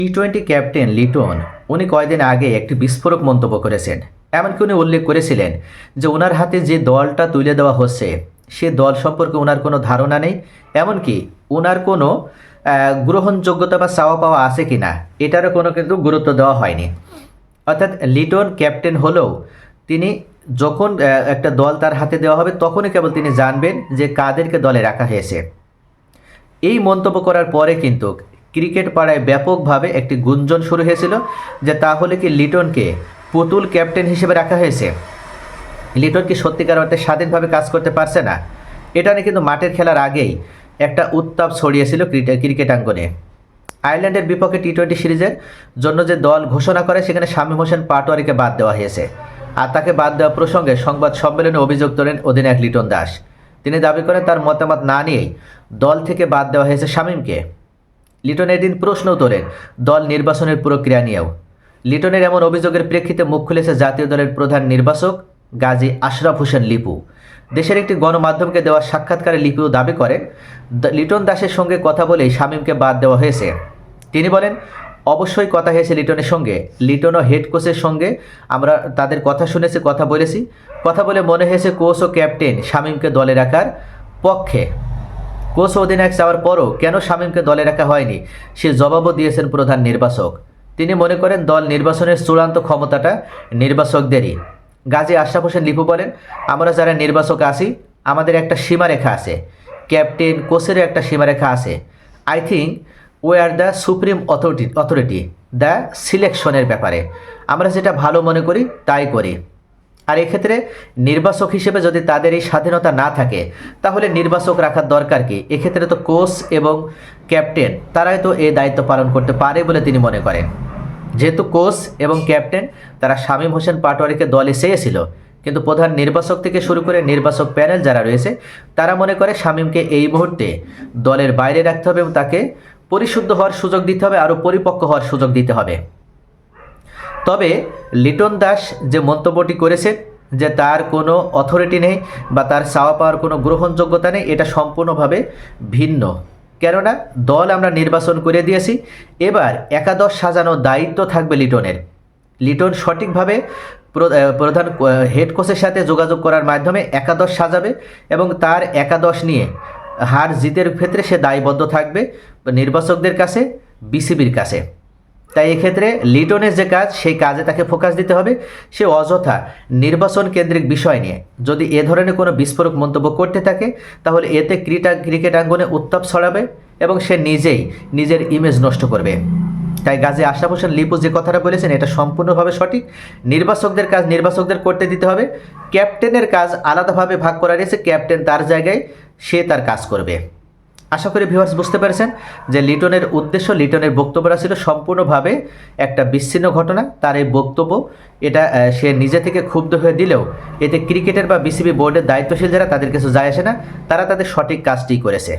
টি-20 captain Liton উনি কয়েকদিন আগে একটি বিস্ফোরক মন্তব্য করেছেন। এমনকি উনি উল্লেখ করেছিলেন যে ওনার হাতে যে দলটা তুলে দেওয়া হচ্ছে সে দল সম্পর্কে ওনার কোনো ধারণা নেই, এমনকি ওনার কোনো গ্রহণযোগ্যতা বা চাওয়া পাওয়া আছে কি না এটারও কোনো কিন্তু গুরুত্ব দেওয়া হয়নি। অর্থাৎ লিটন ক্যাপ্টেন হলেও তিনি যখন একটা দল তার হাতে দেওয়া হবে তখনই কেবল তিনি জানবেন যে কাদেরকে দলে রাখা হয়েছে। এই মন্তব্য করার পরে কিন্তু ক্রিকেট পাড়ায় ব্যাপকভাবে একটি গুঞ্জন শুরু হয়েছিল যে তাহলে কি লিটনকে পুতুল ক্যাপ্টেন হিসেবে রাখা হয়েছে, লিটন কি সত্যিকার অর্থে স্বাধীনভাবে কাজ করতে পারছে না। এটা নিয়ে কিন্তু মাঠের খেলার আগেই একটা উত্তাপ ছড়িয়েছিল ক্রিকেট আঙ্গনে। আয়ারল্যান্ডের বিপক্ষে টি-20 সিরিজের জন্য যে দল ঘোষণা করে সেখানে শামীম হোসেন পাটোয়ারিকে বাদ দেওয়া হয়েছে, আর তাকে বাদ দেওয়া প্রসঙ্গে সংবাদ সম্মেলনে অভিযোগ তোলেন অধিনায়ক লিটন দাস। তিনি দাবি করেন তার মতামত না নিয়েই দল থেকে বাদ দেওয়া হয়েছে শামীমকে। লিটন এদিন প্রশ্নও তোলেন দল নির্বাচনের প্রক্রিয়া নিয়েও। লিটনের এমন অভিযোগের প্রেক্ষিতে মুখ খুলেছে জাতীয় দলের প্রধান নির্বাচক গাজী আশরাফ হোসেন লিপু। দেশের একটি গণমাধ্যমকে দেওয়া সাক্ষাৎকারে লিপু দাবি করেন লিটন দাসের সঙ্গে কথা বলেই শামীমকে বাদ দেওয়া হয়েছে। তিনি বলেন, অবশ্যই কথা হয়েছে লিটনের সঙ্গে, লিটন ও হেড কোচের সঙ্গে আমরা তাদের কথা শুনেছি, কথা বলে মনে হয়েছে কোচ ও ক্যাপ্টেন শামীমকে দলে রাখার পক্ষে। কোচ অধিনায়ক চাওয়ার পরও কেন শামীমকে দলে রাখা হয়নি সে জবাবও দিয়েছেন প্রধান নির্বাচক। তিনি মনে করেন দল নির্বাচনের চূড়ান্ত ক্ষমতাটা নির্বাচকদেরই। গাজী আশরাফ হোসেন লিপু বলেন, আমরা যারা নির্বাচক আছি আমাদের একটা সীমারেখা আছে, ক্যাপ্টেন কোচেরও একটা সীমারেখা আছে। I think we are the supreme authority the সিলেকশনের ব্যাপারে আমরা যেটা ভালো মনে করি তাই করি। আর এক্ষেত্রে নির্বাচক হিসেবে যদি তাদের এই স্বাধীনতা না থাকে তাহলে নির্বাচক রাখার দরকার কি? এক্ষেত্রে তো কোচ এবং ক্যাপ্টেন তারাই তো এই দায়িত্ব পালন করতে পারে বলে তিনি মনে করেন। যেহেতু কোচ এবং ক্যাপ্টেন তারা শামীম হোসেন পাটোয়ারিকে দলে চেয়েছিল, কিন্তু প্রধান নির্বাচক থেকে শুরু করে নির্বাচক প্যানেল যারা রয়েছে তারা মনে করে শামীমকে এই মুহূর্তে দলের বাইরে রাখতে হবে এবং তাকে পরিশুদ্ধ হওয়ার সুযোগ দিতে হবে, আরও পরিপক্ক হওয়ার সুযোগ দিতে হবে। তবে লিটন দাস যে মন্তব্যটি করেছেন যে তার কোনো অথরিটি নেই বা তার চাওয়া পাওয়ার কোনো গ্রহণযোগ্যতা নেই, এটা সম্পূর্ণভাবে ভিন্ন। কেননা দল আমরা নির্বাচন করে দিয়েছি, এবার একাদশ সাজানোর দায়িত্ব থাকবে লিটনের। লিটন সঠিকভাবে প্রধান হেড কোচের সাথে যোগাযোগ করার মাধ্যমে একাদশ সাজাবে এবং তার একাদশ নিয়ে হার জিতের ক্ষেত্রে সে দায়বদ্ধ থাকবে নির্বাচকদের কাছে, বিসিবির কাছে। তাই এক্ষেত্রে লিটনের যে কাজ সেই কাজে তাকে ফোকাস দিতে হবে। সে অযথা নির্বাচন কেন্দ্রিক বিষয় নিয়ে যদি এ ধরনের কোনো বিস্ফোরক মন্তব্য করতে থাকে তাহলে এতে ক্রিকেট আঙ্গনে উত্তাপ ছড়াবে এবং সে নিজেই নিজের ইমেজ নষ্ট করবে। তাই গাজী আশরাফ হোসেন লিপু যে কথাটা বলেছেন এটা সম্পূর্ণভাবে সঠিক। নির্বাচকদের কাজ নির্বাচকদের করতে দিতে হবে, ক্যাপ্টেনের কাজ আলাদাভাবে ভাগ করা রয়েছে, ক্যাপ্টেন তার জায়গায় সে তার কাজ করবে। আশা করি ভিউয়ার্স বুঝতে পেরেছেন যে লিটনের উদ্দেশ্য, লিটনের বক্তব্যটা ছিল সম্পূর্ণভাবে একটা বিচ্ছিন্ন ঘটনা। তার এই বক্তব্য এটা সে নিজে থেকে ক্ষুব্ধ হয়ে দিলেও এতে ক্রিকেটের বা বিসিবি বোর্ডের দায়িত্বশীল যারা তাদের কিছু যায় আসে না, তারা তাদের সঠিক কাজটি করেছে।